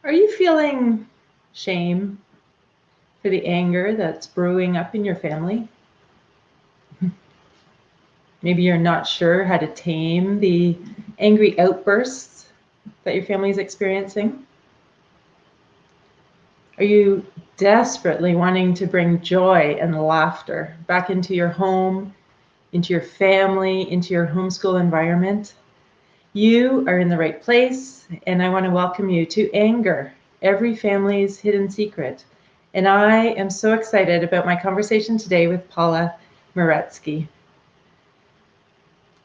Are you feeling shame for the anger that's brewing up in your family? Maybe you're not sure how to tame the angry outbursts that your family is experiencing. Are you desperately wanting to bring joy and laughter back into your home, into your family, into your homeschool environment? You are in the right place, and I want to welcome you to Anger, Every Family's Hidden Secret. And I am so excited about my conversation today with Paula Maretzki.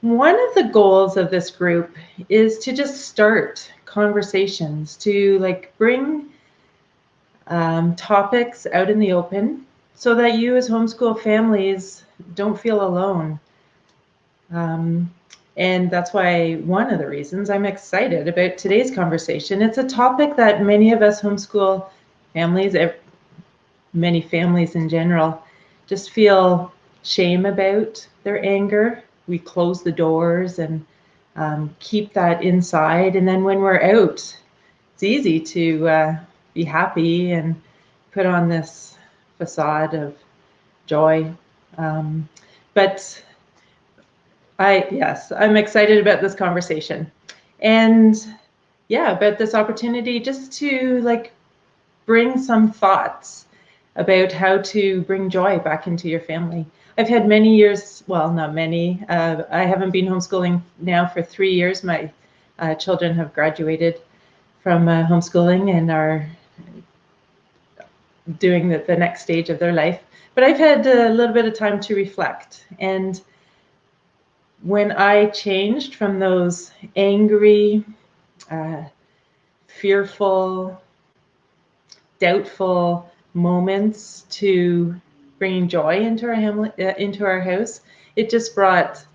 One of the goals of this group is to just start conversations, to bring topics out in the open so that you as homeschool families don't feel alone. And that's why one of the reasons I'm excited about today's conversation. It's a topic that many of us homeschool families, many families in general, just feel shame about their anger. We close the doors and keep that inside. And then when we're out, it's easy to be happy and put on this facade of joy. But I'm excited about this conversation. And about this opportunity just to bring some thoughts about how to bring joy back into your family. I've had many years, well, not many. I haven't been homeschooling now for 3 years. My children have graduated from homeschooling and are doing the next stage of their life. But I've had a little bit of time to reflect. And when I changed from those angry, fearful, doubtful moments to bringing joy into our house, it just brought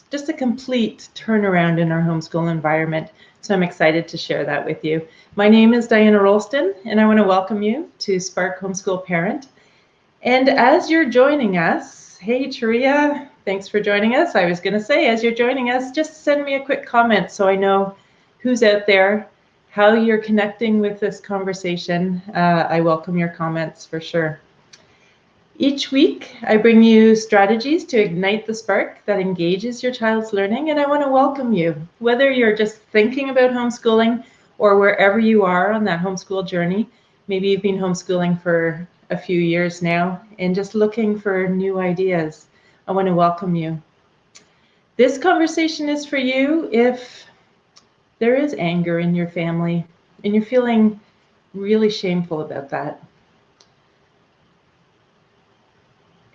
just a complete turnaround in our homeschool environment. So I'm excited to share that with you. My name is Diana Rolston, and I want to welcome you to Spark Homeschool Parent. And as you're joining us, hey, Taria, thanks for joining us. I was going to say, as you're joining us, just send me a quick comment so I know who's out there, how you're connecting with this conversation. I welcome your comments for sure. Each week, I bring you strategies to ignite the spark that engages your child's learning, and I want to welcome you, whether you're just thinking about homeschooling or wherever you are on that homeschool journey. Maybe you've been homeschooling for a few years now and just looking for new ideas. I want to welcome you. This conversation is for you if there is anger in your family and you're feeling really shameful about that.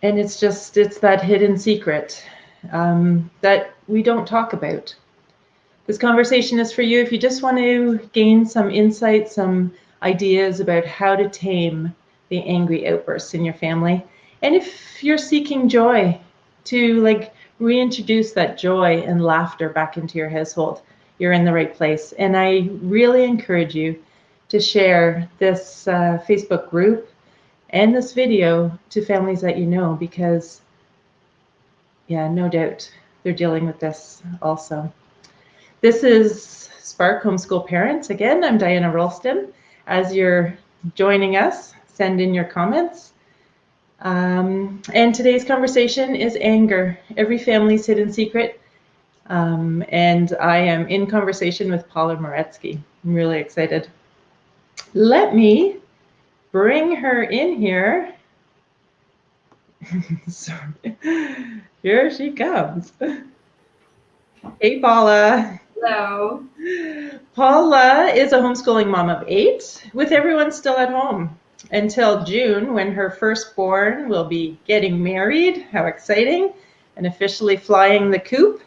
And it's that hidden secret that we don't talk about. This conversation is for you if you just want to gain some insight, some ideas about how to tame the angry outbursts in your family. And if you're seeking joy, to reintroduce that joy and laughter back into your household, you're in the right place. And I really encourage you to share this Facebook group and this video to families that you know, because no doubt they're dealing with this also. This is Spark Homeschool Parents. Again, I'm Diana Rolston. As you're joining us, send in your comments. And today's conversation is anger, every family's hidden secret. And I am in conversation with Paula Maretzki. I'm really excited. Let me bring her in here. Sorry. Here she comes. Hey, Paula. Hello. Paula is a homeschooling mom of 8, with everyone still at home until June, when her firstborn will be getting married. How exciting. And officially flying the coop.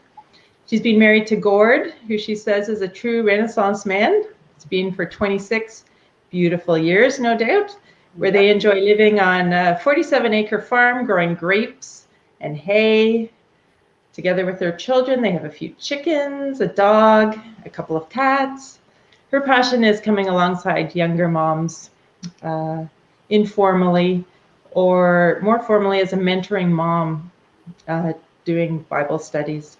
She's been married to Gord, who she says is a true Renaissance man. It's been for 26 beautiful years, no doubt, where they enjoy living on a 47-acre farm, growing grapes and hay. Together with their children, they have a few chickens, a dog, a couple of cats. Her passion is coming alongside younger moms, informally or more formally as a mentoring mom, doing Bible studies.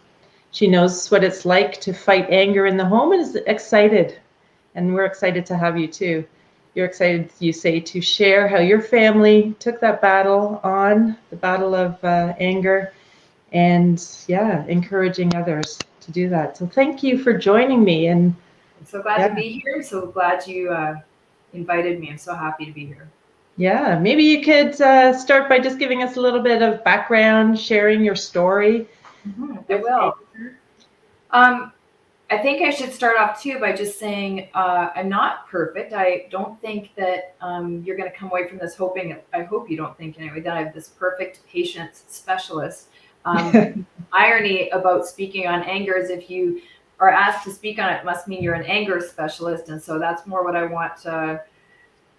She knows what it's like to fight anger in the home and is excited And we're excited to have you too. You're excited, you say, to share how your family took that battle on, the battle of anger, and yeah, encouraging others to do that. So thank you for joining me. And I'm so glad to yeah, be here. So glad you invited me. I'm so happy to be here. yeah, maybe you could start by just giving us a little bit of background, sharing your story I with will. anger. Um, I think I should start off too by just saying I'm not perfect. I don't think that you're going to come away from this hoping, I hope you don't think anyway, that I have this perfect patience specialist. Irony about speaking on anger is if you are asked to speak on it, it must mean you're an anger specialist. And so that's more what I want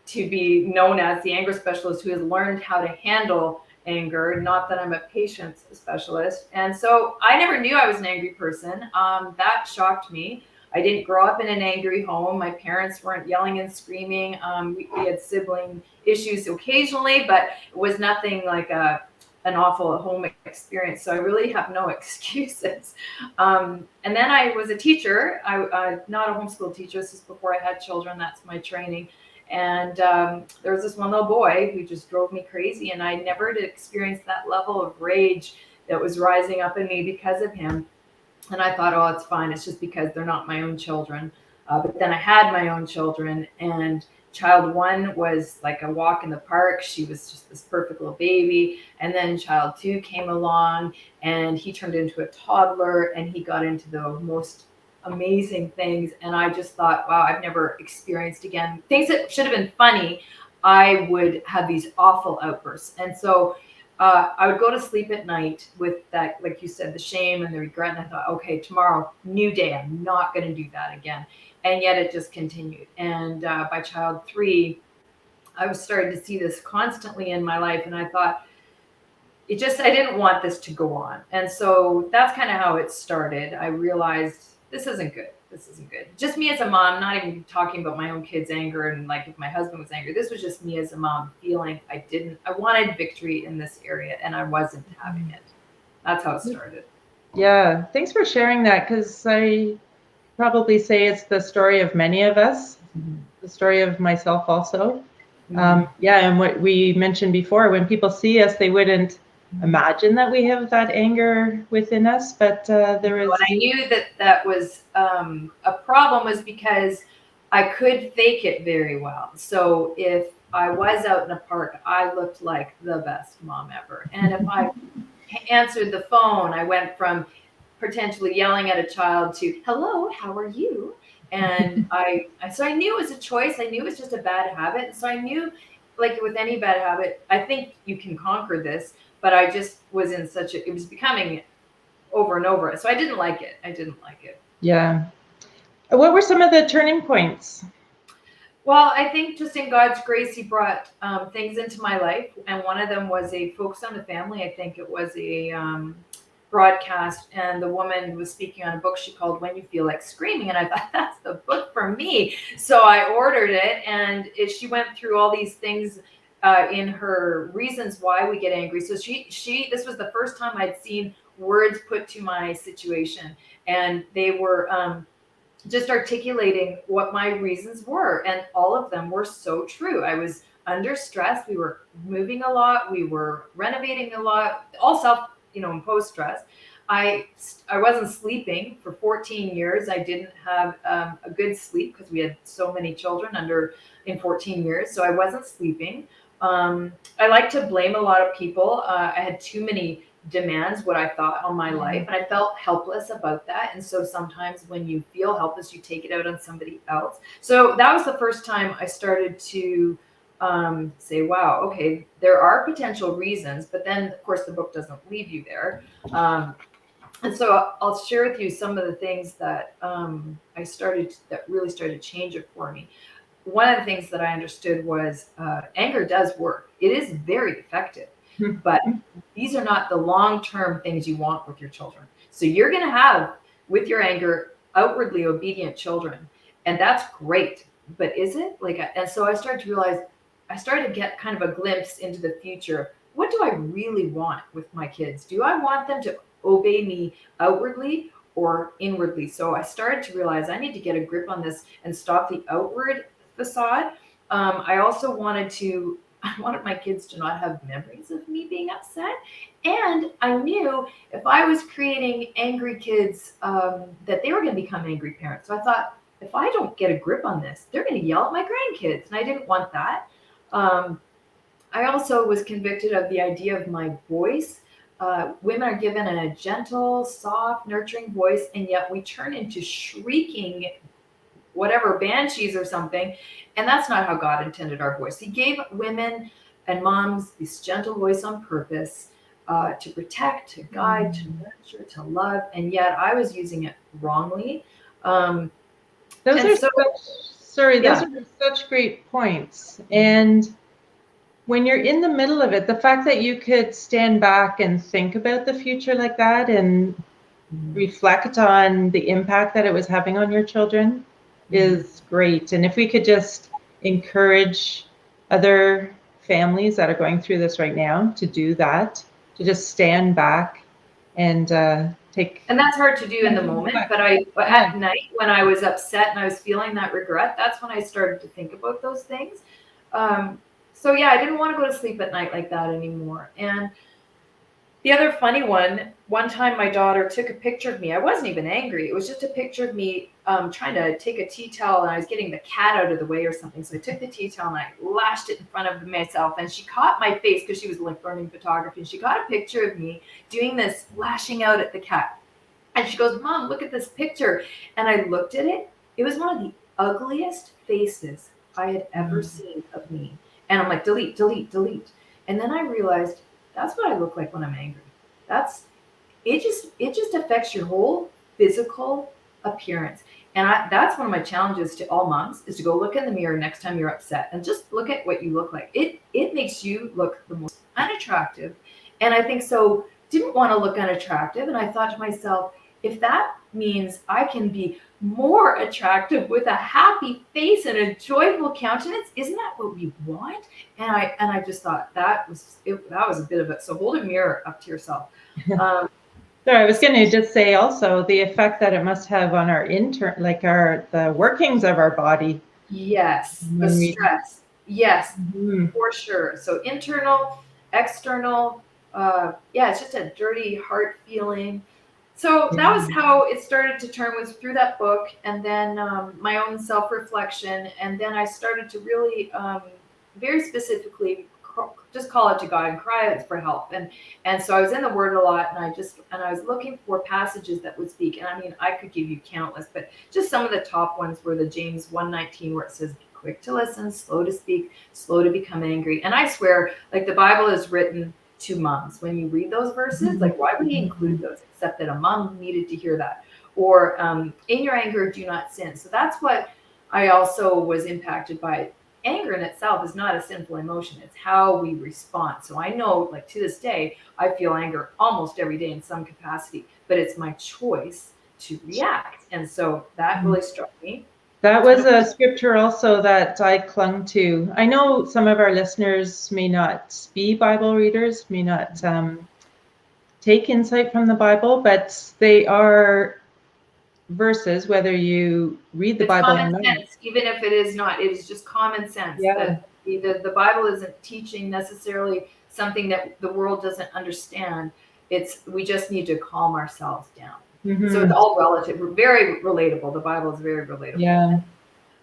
to be known as, the anger specialist who has learned how to handle anger, not that I'm a patience specialist. And so I never knew I was an angry person. That shocked me. I didn't grow up in an angry home. My parents weren't yelling and screaming. We had sibling issues occasionally, but it was nothing like an awful home experience. So I really have no excuses. And then I was a teacher. Not a homeschool teacher. This is before I had children. That's my training. And there was this one little boy who just drove me crazy, and I never had experienced that level of rage that was rising up in me because of him. And I thought, oh, it's fine. It's just because they're not my own children. But then I had my own children, and child one was like a walk in the park. She was just this perfect little baby. And then child two came along, and he turned into a toddler, and he got into the most amazing things. And I just thought, wow, I've never experienced again things that should have been funny. I would have these awful outbursts. And so I would go to sleep at night with that, like you said, the shame and the regret. And I thought, okay, tomorrow, new day. I'm not going to do that again. And yet it just continued. And by child three, I was starting to see this constantly in my life. And I thought, I didn't want this to go on. And so that's kind of how it started. I realized this isn't good. This isn't good. Just me as a mom, not even talking about my own kids' anger and like if my husband was angry. This was just me as a mom feeling I wanted victory in this area and I wasn't having it. That's how it started. Yeah, thanks for sharing that, because I probably say it's the story of many of us, the story of myself also. Yeah, and what we mentioned before, when people see us, they wouldn't imagine that we have that anger within us, but there is. And I knew that was a problem was because I could fake it very well. So if I was out in a park, I looked like the best mom ever. And if I answered the phone, I went from potentially yelling at a child to, hello, how are you? And so I knew it was a choice. I knew it was just a bad habit. So I knew, like with any bad habit, I think you can conquer this, but I just was in it was becoming over and over. So I didn't like it. I didn't like it. Yeah. What were some of the turning points? Well, I think just in God's grace, He brought things into my life, and one of them was a focus on the family. I think it was a broadcast, and the woman was speaking on a book she called "When You Feel Like Screaming," and I thought that's the book for me. So I ordered it, and she went through all these things in her reasons why we get angry. So this was the first time I'd seen words put to my situation, and they were. Just articulating what my reasons were. And all of them were so true. I was under stress. We were moving a lot. We were renovating a lot, all imposed stress. I wasn't sleeping for 14 years. I didn't have a good sleep because we had so many children in 14 years. So I wasn't sleeping. I like to blame a lot of people. I had too many demands, what I thought on my life, and I felt helpless about that. And so sometimes when you feel helpless, you take it out on somebody else. So that was the first time I started to say, wow, okay, there are potential reasons, but then of course the book doesn't leave you there. And so I'll share with you some of the things that that really started to change it for me. One of the things that I understood was anger does work. It is very effective, but these are not the long-term things you want with your children. So you're going to have with your anger outwardly obedient children, and that's great. But is it and so I started to realize, I started to get kind of a glimpse into the future. What do I really want with my kids? Do I want them to obey me outwardly, or inwardly. So I started to realize I need to get a grip on this and stop the outward facade. I also I wanted my kids to not have memories of me being upset. And I knew if I was creating angry kids, that they were going to become angry parents. So I thought, if I don't get a grip on this, they're going to yell at my grandkids. And I didn't want that. I also was convicted of the idea of my voice. Women are given a gentle, soft, nurturing voice, and yet we turn into shrieking, whatever, banshees or something. And that's not how God intended our voice. He gave women and moms this gentle voice on purpose, to protect, to guide, to nurture, to love. And yet I was using it wrongly. Those are those are such great points. And when you're in the middle of it, the fact that you could stand back and think about the future like that and reflect on the impact that it was having on your children is great. And if we could just encourage other families that are going through this right now to do that, to just stand back and take. And that's hard to do in the moment, but at night when I was upset and I was feeling that regret, that's when I started to think about those things. So yeah, I didn't want to go to sleep at night like that anymore. And the other funny one time my daughter took a picture of me. I wasn't even angry. It was just a picture of me trying to take a tea towel, and I was getting the cat out of the way or something. So I took the tea towel and I lashed it in front of myself, and she caught my face because she was like learning photography. And she got a picture of me doing this, lashing out at the cat. And she goes, "Mom, look at this picture." And I looked at it. It was one of the ugliest faces I had ever seen of me. And I'm like, delete, delete, delete. And then I realized that's what I look like when I'm angry. It just affects your whole physical appearance. And that's one of my challenges to all moms, is to go look in the mirror next time you're upset and just look at what you look like. It makes you look the most unattractive. And I think so didn't want to look unattractive. And I thought to myself, if that means I can be more attractive with a happy face and a joyful countenance, isn't that what we want? And I just thought that was a bit of it. So hold a mirror up to yourself. So I was going to just say also the effect that it must have on our the workings of our body. Yes, the stress. Yes, for sure. So internal, external. It's just a dirty heart feeling. So that was how it started to turn, was through that book, and then my own self-reflection. And then I started to really, very specifically, just call it to God and cry out for help. And so I was in the Word a lot, and I was looking for passages that would speak. And I mean, I could give you countless, but just some of the top ones were the James 1:19, where it says, "Be quick to listen, slow to speak, slow to become angry." And I swear, like, the Bible is written to moms. When you read those verses, like, why would he include those except that a mom needed to hear that? Or in your anger, do not sin. So that's what I also was impacted by. Anger in itself is not a sinful emotion. It's how we respond. So I know, like, to this day, I feel anger almost every day in some capacity, but it's my choice to react. And so that really struck me. That was a scripture also that I clung to. I know some of our listeners may not be Bible readers, may not take insight from the Bible, but they are verses, whether you read the Bible or not. Sense, even if it is not, it is just common sense. Yeah. That the Bible isn't teaching necessarily something that the world doesn't understand. We just need to calm ourselves down. So it's all relative, very relatable. The Bible is very relatable. Yeah.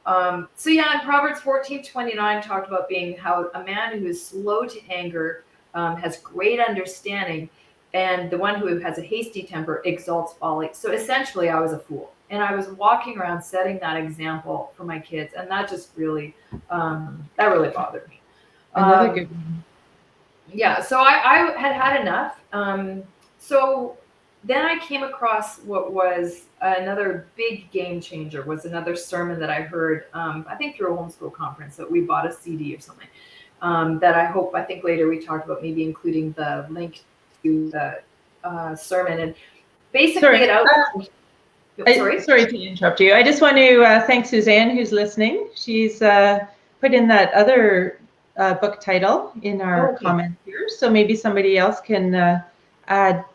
In Proverbs 14:29 talked about being how a man who is slow to anger has great understanding, and the one who has a hasty temper exalts folly. So essentially, I was a fool, and I was walking around setting that example for my kids, and that just really bothered me. Another good one. Yeah, so I had enough. So then I came across what was another big game changer, was another sermon that I heard, I think through a homeschool conference, that we bought a CD or something, that I think later we talked about maybe including the link to the sermon. And basically sorry to interrupt you. I just want to thank Suzanne, who's listening. She's put in that other book title in our comments here. So maybe somebody else can add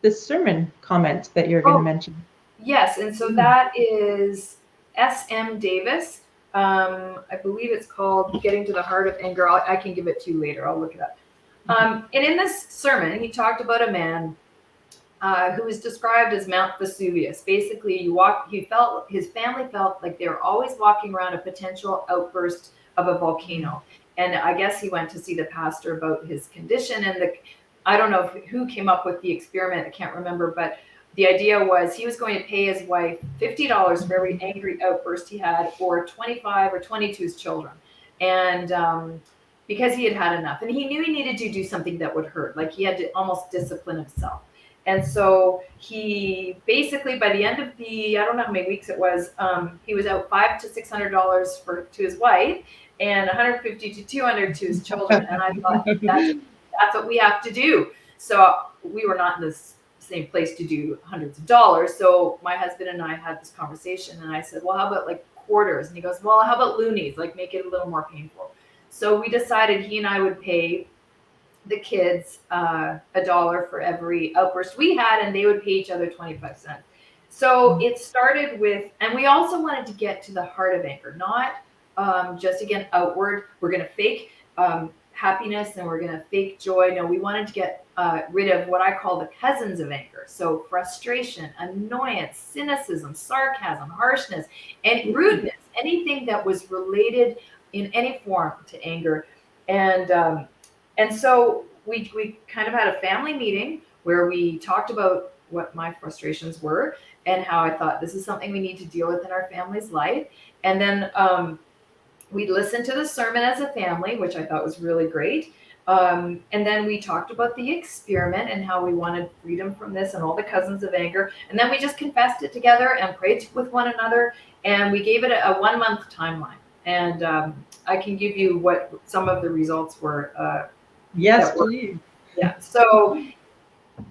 the sermon comment that you're going to mention. Yes, and so that is S.M. Davis. I believe it's called Getting to the Heart of Anger. I can give it to you later. I'll look it up. And in this sermon, he talked about a man who was described as Mount Vesuvius. Basically, his family felt like they were always walking around a potential outburst of a volcano. And I guess he went to see the pastor about his condition. And I don't know who came up with the experiment. I can't remember, but the idea was he was going to pay his wife $50 for every angry outburst he had, or 25 or 22's children. And because he had had enough, and he knew he needed to do something that would hurt, like he had to almost discipline himself. And so he basically, by the end of I don't know how many weeks it was, he was out $500 to $600 to his wife, and $150 to $200 to his children. And I thought, that's what we have to do. So we were not in this same place to do hundreds of dollars. So my husband and I had this conversation, and I said, well, how about like quarters? And he goes, well, how about loonies? Like make it a little more painful. So we decided he and I would pay the kids $1 for every outburst we had, and they would pay each other 25 cents. So it started with, and we also wanted to get to the heart of anger, not just again outward. We're going to fake happiness and we're going to fake joy. No, we wanted to get rid of what I call the cousins of anger. So frustration, annoyance, cynicism, sarcasm, harshness, and rudeness, anything that was related in any form to anger. And so we kind of had a family meeting where we talked about what my frustrations were and how I thought this is something we need to deal with in our family's life. And then we listened to the sermon as a family, which I thought was really great. And then we talked about the experiment and how we wanted freedom from this and all the cousins of anger. And then we just confessed it together and prayed with one another. And we gave it a 1 month timeline. And I can give you what some of the results were. Yes, please. Yeah. So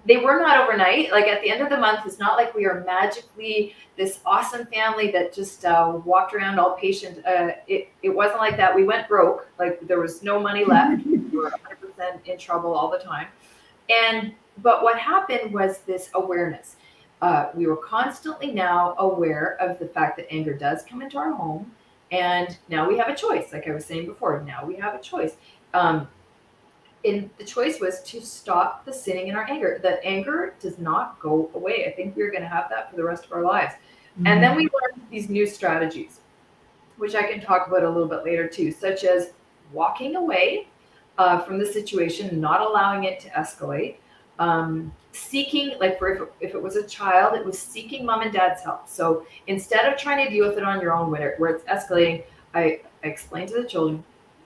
they were not overnight. Like at the end of the month, it's not like we are magically this awesome family that just walked around all patient. It wasn't like that. We went broke. Like there was no money left. We were 100% in trouble all the time. But what happened was this awareness. We were constantly now aware of the fact that anger does come into our home. And now we have a choice. Like I was saying before, now we have a choice. And the choice was to stop the sinning in our anger. That anger does not go away. I think we're going to have that for the rest of our lives. Mm-hmm. And then we learned these new strategies, which I can talk about a little bit later too, such as walking away from the situation, not allowing it to escalate, seeking, like if it was a child, it was seeking mom and dad's help. So instead of trying to deal with it on your own where it's escalating, I explained to the children,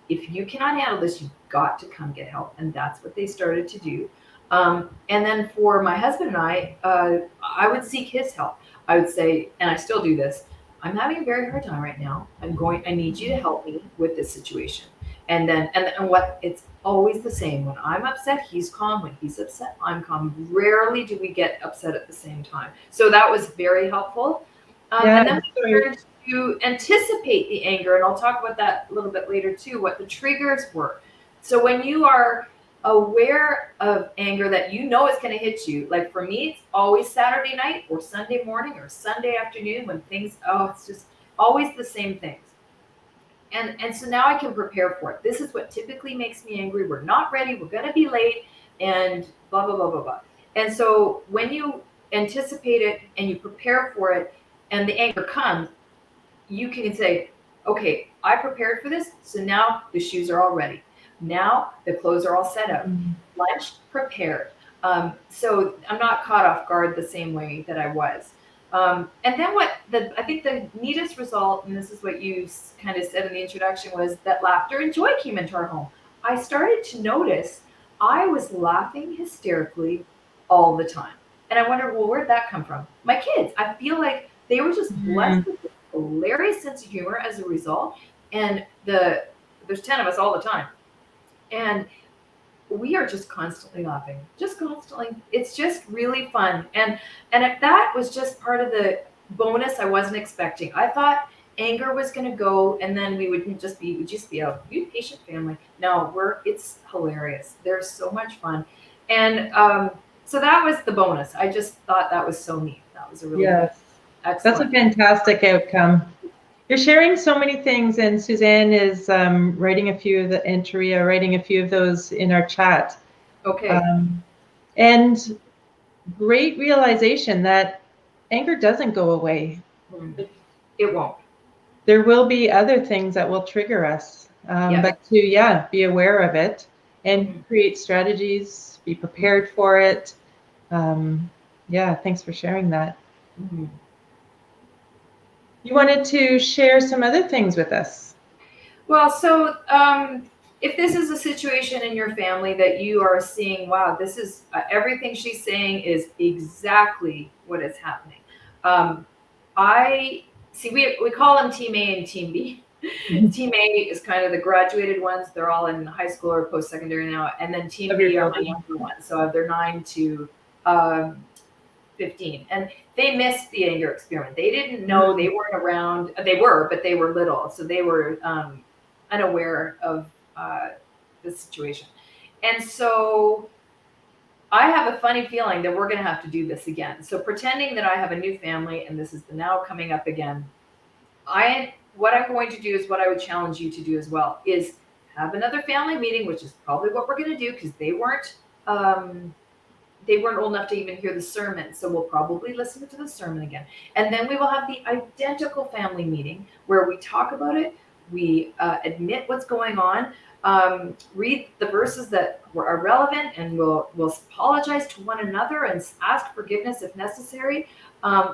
if you cannot handle this, you've got to come get help. And that's what they started to do. And then for my husband and I would seek his help. I would say, and I still do this, I'm having a very hard time right now. I need you to help me with this situation. And what it's always the same. When I'm upset, he's calm. When he's upset, I'm calm. Rarely do we get upset at the same time. So that was very helpful. And then we learned to anticipate the anger, and I'll talk about that a little bit later too, what the triggers were. So when you are aware of anger that you know it's going to hit you, like for me, it's always Saturday night or Sunday morning or Sunday afternoon when it's just always the same things. And so now I can prepare for it. This is what typically makes me angry. We're not ready. We're going to be late and blah, blah, blah, blah, blah. And so when you anticipate it and you prepare for it and the anger comes, you can say, okay, I prepared for this. So now the shoes are all ready. Now the clothes are all set up. Lunch prepared. So I'm not caught off guard the same way that I was. And then I think the neatest result, and this is what you kind of said in the introduction, was that laughter and joy came into our home. I started to notice I was laughing hysterically all the time. And I wondered, well, where'd that come from? My kids. I feel like they were just blessed with a hilarious sense of humor as a result. And there's 10 of us all the time. And we are just constantly laughing, just constantly. It's just really fun. And if that was just part of the bonus I wasn't expecting. I thought anger was going to go and then we'd just be a patient family. No, it's hilarious. There's so much fun. And so that was the bonus. I just thought that was so neat. That was a really yes. That's a Excellent. fantastic outcome. You're sharing so many things, and Suzanne is writing a few of the, and Taria writing a few of those in our chat. Okay. And great realization that anger doesn't go away. It won't. There will be other things that will trigger us, but to be aware of it and create strategies, be prepared for it. Thanks for sharing that. You wanted to share some other things with us. Well, so if this is a situation in your family that you are seeing, wow, this is everything she's saying is exactly what is happening. I see, we call them Team A and Team B. Team A is kind of the graduated ones. They're all in high school or post-secondary now. And then Team B are my younger ones. So they're 9 to 15. And they missed the anger experiment. They didn't know, they weren't around. They were, but they were little. So they were unaware of the situation. And so I have a funny feeling that we're going to have to do this again. So pretending that I have a new family and this is now coming up again, what I'm going to do is what I would challenge you to do as well, is have another family meeting, which is probably what we're going to do because they weren't old enough to even hear the sermon. So we'll probably listen to the sermon again. And then we will have the identical family meeting where we talk about it. We admit what's going on, read the verses that are relevant, and we'll apologize to one another and ask forgiveness if necessary.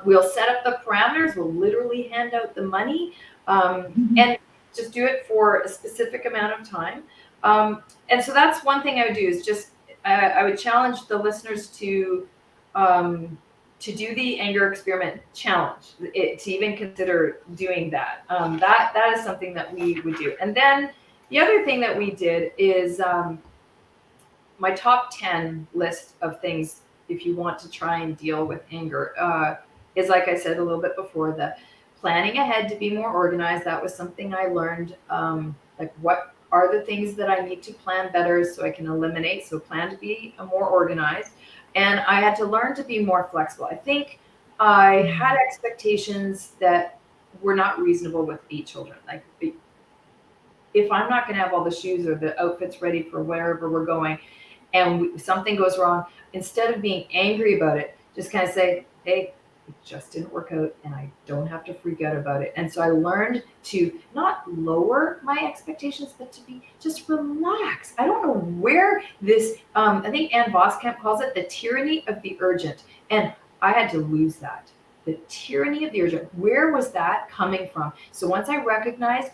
We'll set up the parameters. We'll literally hand out the money and just do it for a specific amount of time. And so that's one thing I would do is just I would challenge the listeners to do the anger experiment challenge, to even consider doing that. That is something that we would do. And then the other thing that we did is my top 10 list of things if you want to try and deal with anger is, like I said a little bit before, the planning ahead to be more organized. That was something I learned, like what are the things that I need to plan better so I can eliminate, so plan to be more organized. And I had to learn to be more flexible. I think I had expectations that were not reasonable with 8 children. Like if I'm not going to have all the shoes or the outfits ready for wherever we're going and something goes wrong, instead of being angry about it, just kind of say, hey, it just didn't work out and I don't have to freak out about it. And so I learned to not lower my expectations, but to be just relax. I don't know where this, I think Ann Voskamp calls it the tyranny of the urgent. And I had to lose that. The tyranny of the urgent. Where was that coming from? So once I recognized,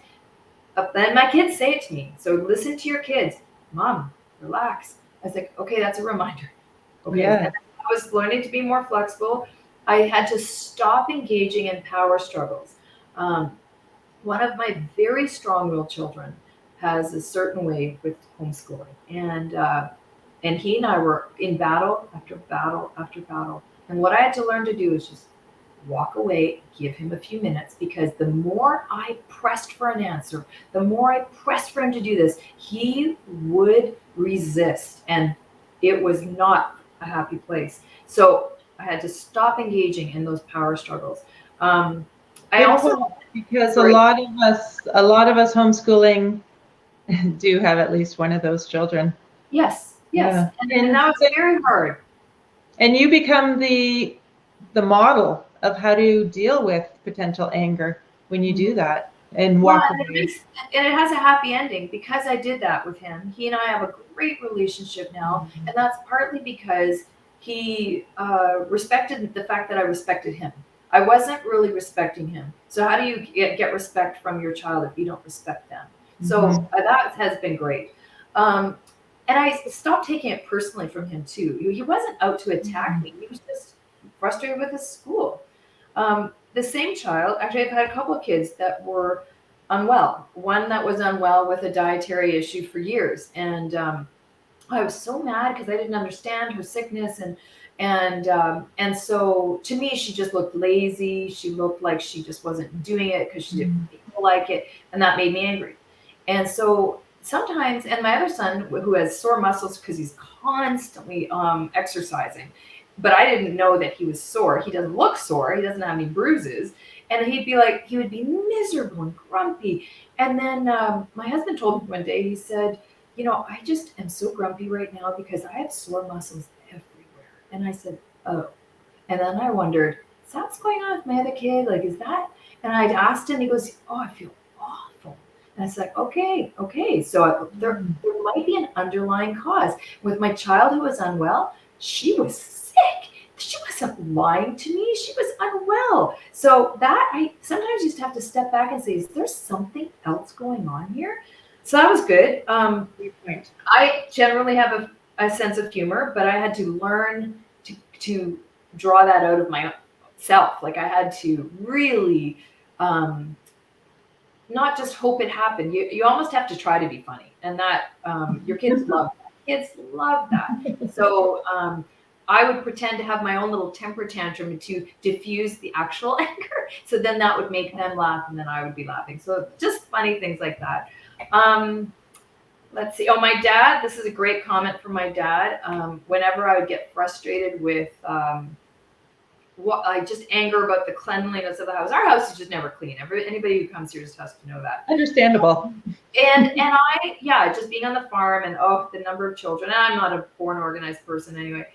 then my kids say it to me. So listen to your kids. Mom, relax. I was like, okay, that's a reminder. Okay. Yeah. I was learning to be more flexible. I had to stop engaging in power struggles. One of my very strong-willed children has a certain way with homeschooling, and he and I were in battle after battle after battle. And what I had to learn to do is just walk away, give him a few minutes, because the more I pressed for an answer, the more I pressed for him to do this, he would resist, and it was not a happy place. So I had to stop engaging in those power struggles. I also, because a lot of us homeschooling do have at least one of those children. Yes. Yeah. And that was very hard. And you become the model of how to deal with potential anger when you do that and walk away. And it has a happy ending because I did that with him. He and I have a great relationship now, and that's partly because he respected the fact that I respected him. I wasn't really respecting him. So how do you get respect from your child if you don't respect them? So that has been great. And I stopped taking it personally from him too. He wasn't out to attack me. He was just frustrated with his school. The same child, actually I've had a couple of kids that were unwell. One that was unwell with a dietary issue for years. And I was so mad because I didn't understand her sickness, and so to me she just looked lazy. She looked like she just wasn't doing it because she didn't feel like it, and that made me angry. And so sometimes, and my other son who has sore muscles because he's constantly exercising, but I didn't know that he was sore. He doesn't look sore. He doesn't have any bruises. And he would be miserable and grumpy. And then my husband told me one day, he said, I just am so grumpy right now because I have sore muscles everywhere. And I said, oh. And then I wondered, is that what's going on with my other kid? Like, is that? And I asked him, he goes, oh, I feel awful. And I was like, okay. So there might be an underlying cause. With my child who was unwell, she was sick. She wasn't lying to me. She was unwell. So that I sometimes used to have to step back and say, is there something else going on here? So that was good. I generally have a sense of humor, but I had to learn to draw that out of myself. Like I had to really not just hope it happened. You almost have to try to be funny, and that your kids love that. Kids love that. So I would pretend to have my own little temper tantrum to diffuse the actual anger. So then that would make them laugh, and then I would be laughing. So just funny things like that. Let's see. Oh, my dad. This is a great comment from my dad. Whenever I would get frustrated with just anger about the cleanliness of the house. Our house is just never clean. Anybody who comes here just has to know that. Understandable. And I, just being on the farm and the number of children. And I'm not a born organized person anyway.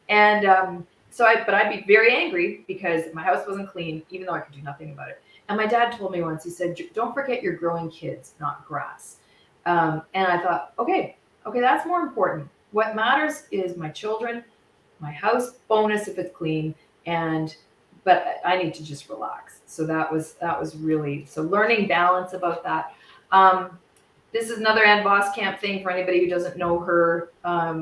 And but I'd be very angry because my house wasn't clean, even though I could do nothing about it. And my dad told me once, he said, don't forget you're growing kids, not grass. And I thought, okay, that's more important. What matters is my children, my house, bonus if it's clean. But I need to just relax. So that was really, so learning balance about that. This is another Ann Voskamp thing for anybody who doesn't know her.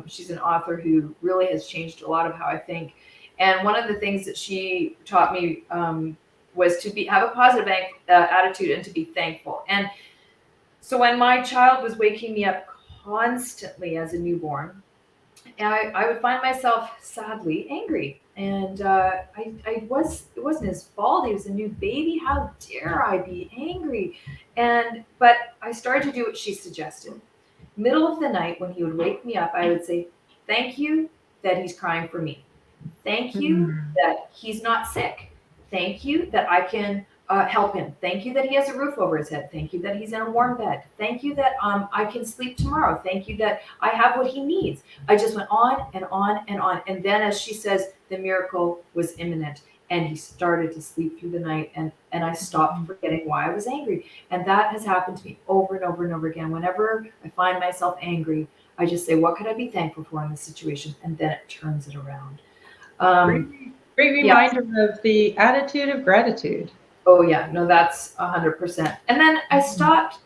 She's an author who really has changed a lot of how I think. And one of the things that she taught me was to have a positive attitude and to be thankful. And so when my child was waking me up constantly as a newborn, I would find myself sadly angry. And it wasn't his fault. He was a new baby. How dare I be angry? But I started to do what she suggested. Middle of the night, when he would wake me up, I would say, thank you that he's crying for me. Thank you that he's not sick. Thank you that I can help him. Thank you that he has a roof over his head. Thank you that he's in a warm bed. Thank you that I can sleep tomorrow. Thank you that I have what he needs. I just went on and on and on. And then, as she says, the miracle was imminent. And he started to sleep through the night. And I stopped forgetting why I was angry. And that has happened to me over and over and over again. Whenever I find myself angry, I just say, what could I be thankful for in this situation? And then it turns it around. Great reminder of the attitude of gratitude. Oh yeah, no, that's 100%. And then I stopped,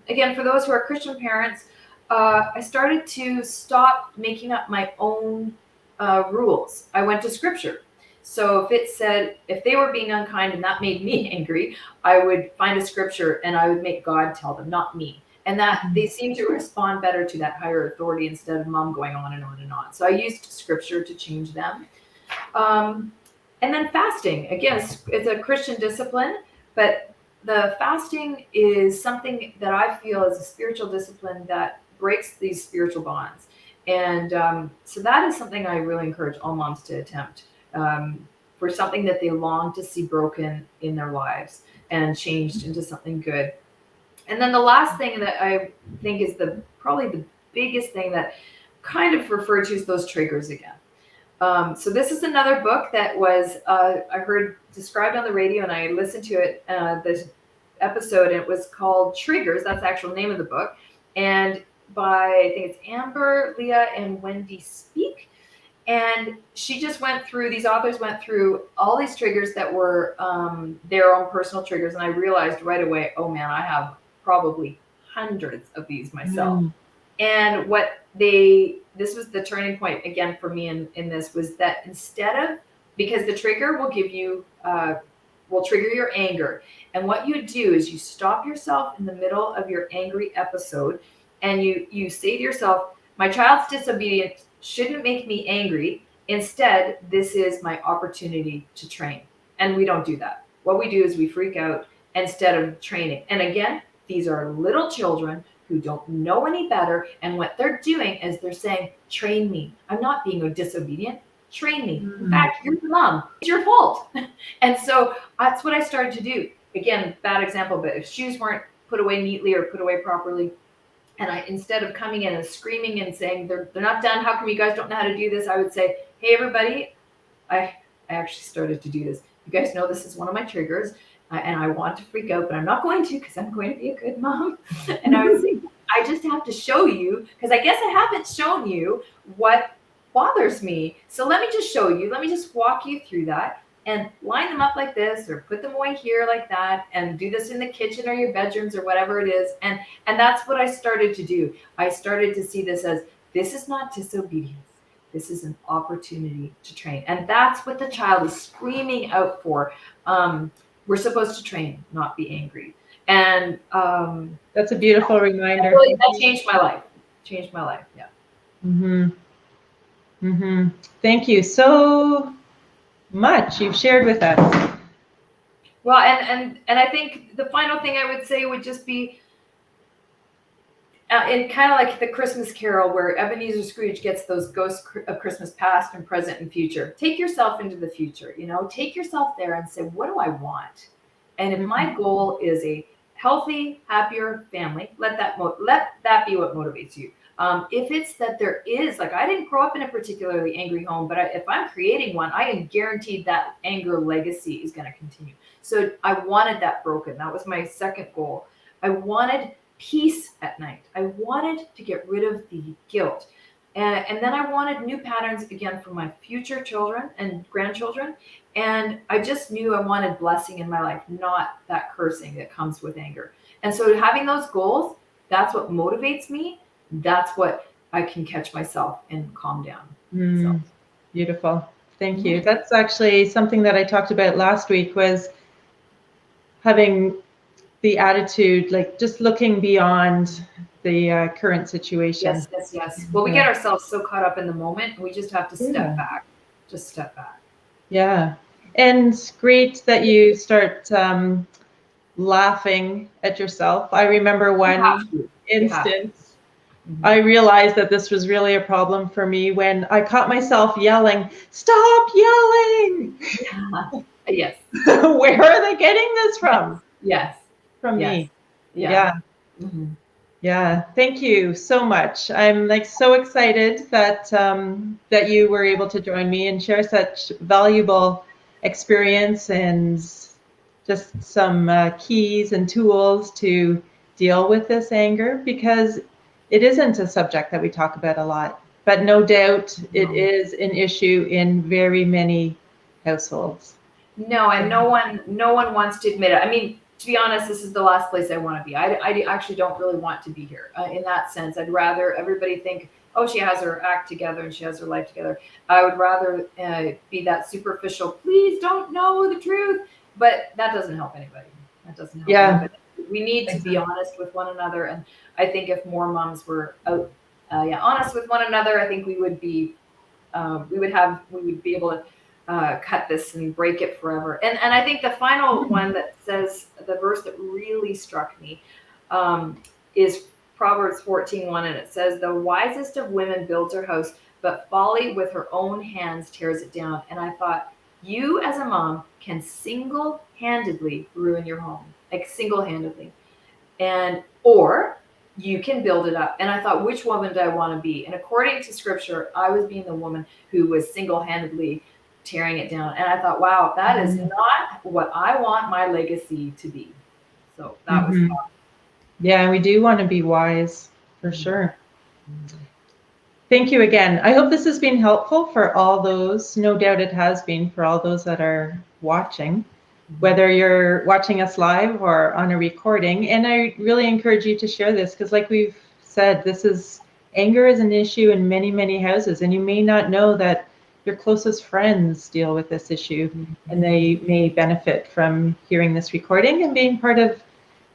again, for those who are Christian parents, I started to stop making up my own rules. I went to scripture. So if it said, if they were being unkind and that made me angry, I would find a scripture and I would make God tell them, not me. And that they seem to respond better to that higher authority instead of mom going on and on and on. So I used scripture to change them. And then fasting, again, it's a Christian discipline, but the fasting is something that I feel is a spiritual discipline that breaks these spiritual bonds. And so that is something I really encourage all moms to attempt for something that they long to see broken in their lives and changed into something good. And then the last thing that I think is probably the biggest thing that kind of referred to as those triggers again. So this is another book that was I heard described on the radio, and I listened to it this episode, and it was called Triggers. That's the actual name of the book, and by I think it's Amber, Leah, and Wendy Speak. And she just these authors went through all these triggers that were their own personal triggers, and I realized right away, oh man, I have probably hundreds of these myself. And this was the turning point again for me in this, was that because the trigger will give you, will trigger your anger. And what you do is you stop yourself in the middle of your angry episode and you say to yourself, my child's disobedience shouldn't make me angry. Instead, this is my opportunity to train. And we don't do that. What we do is we freak out instead of training. And again, these are little children who don't know any better. And what they're doing is they're saying, train me. I'm not being disobedient. Train me. In fact, you're the mom. It's your fault. And so that's what I started to do. Again, bad example, but if shoes weren't put away neatly or put away properly, and instead of coming in and screaming and saying they're not done, how come you guys don't know how to do this? I would say, hey everybody, I actually started to do this. You guys know this is one of my triggers, and I want to freak out, but I'm not going to, because I'm going to be a good mom. And I would say, I just have to show you, because I guess I haven't shown you what bothers me. So let me just show you. Let me just walk you through that and line them up like this, or put them away here like that, and do this in the kitchen or your bedrooms or whatever it is. And that's what I started to do. I started to see this as, this is not disobedience. This is an opportunity to train. And that's what the child is screaming out for. We're supposed to train, not be angry. And that's a beautiful reminder. That changed my life. Changed my life. Yeah. Thank you so much you've shared with us. Well, and I think the final thing I would say would just be, in kind of like the Christmas Carol, where Ebenezer Scrooge gets those ghosts of Christmas past and present and future. Take yourself into the future, take yourself there and say, what do I want? And if my goal is a healthy, happier family, let that be what motivates you. If it's that there is, like, I didn't grow up in a particularly angry home, but if I'm creating one, I am guaranteed that anger legacy is going to continue. So I wanted that broken. That was my second goal. I wanted peace at night. I wanted to get rid of the guilt. And then I wanted new patterns again for my future children and grandchildren. And I just knew I wanted blessing in my life, not that cursing that comes with anger. And so having those goals, that's what motivates me. That's what I can catch myself and calm down. So. Beautiful. Thank you. That's actually something that I talked about last week, was having the attitude, like just looking beyond the current situation. Yes. Well, we get ourselves so caught up in the moment, we just have to step back. Just step back. Yeah. And great that you start laughing at yourself. I remember one instance, I realized that this was really a problem for me when I caught myself yelling, "Stop yelling!" Yes. Where are they getting this from? Yes. From me. Yeah. Yeah. Thank you so much. I'm so excited that that you were able to join me and share such valuable experience and just some keys and tools to deal with this anger, because it isn't a subject that we talk about a lot, but no doubt it is an issue in very many households. No, and no one wants to admit it. I mean, to be honest, this is the last place I want to be. I actually don't really want to be here in that sense. I'd rather everybody think, oh, she has her act together and she has her life together. I would rather be that superficial, please don't know the truth. But that doesn't help anybody. That doesn't help anybody. We need to be honest with one another. And I think if more moms were honest with one another, I think we would be able to cut this and break it forever. And I think the final one that says, the verse that really struck me is Proverbs 14:1, and it says, the wisest of women builds her house, but folly with her own hands tears it down. And I thought, you as a mom can single-handedly ruin your home, like single-handedly, or you can build it up. And I thought, which woman do I want to be? And according to scripture, I was being the woman who was single-handedly tearing it down. And I thought, wow, that is not what I want my legacy to be. So that was fun. Yeah, we do want to be wise, for sure. Thank you again. I hope this has been helpful for all those. No doubt it has been for all those that are watching, whether you're watching us live or on a recording. And I really encourage you to share this, because like we've said, anger is an issue in many, many houses. And you may not know that your closest friends deal with this issue, and they may benefit from hearing this recording and being part of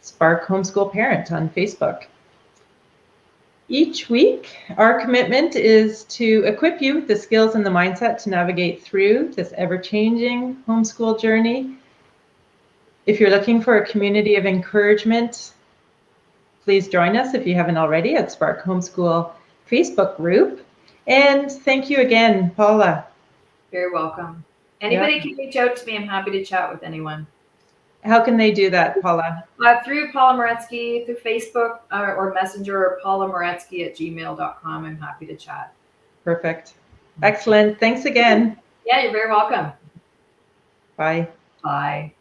Spark Homeschool Parent on Facebook. Each week, our commitment is to equip you with the skills and the mindset to navigate through this ever-changing homeschool journey. If you're looking for a community of encouragement, please join us if you haven't already at Spark Homeschool Facebook group. And thank you again, Paula. Very welcome. Anybody can reach out to me. I'm happy to chat with anyone. How can they do that, Paula? Through Paula Maretzki, through Facebook or Messenger, or paulamaretzki@gmail.com. I'm happy to chat. Perfect. Excellent. Thanks again. Yeah, you're very welcome. Bye. Bye.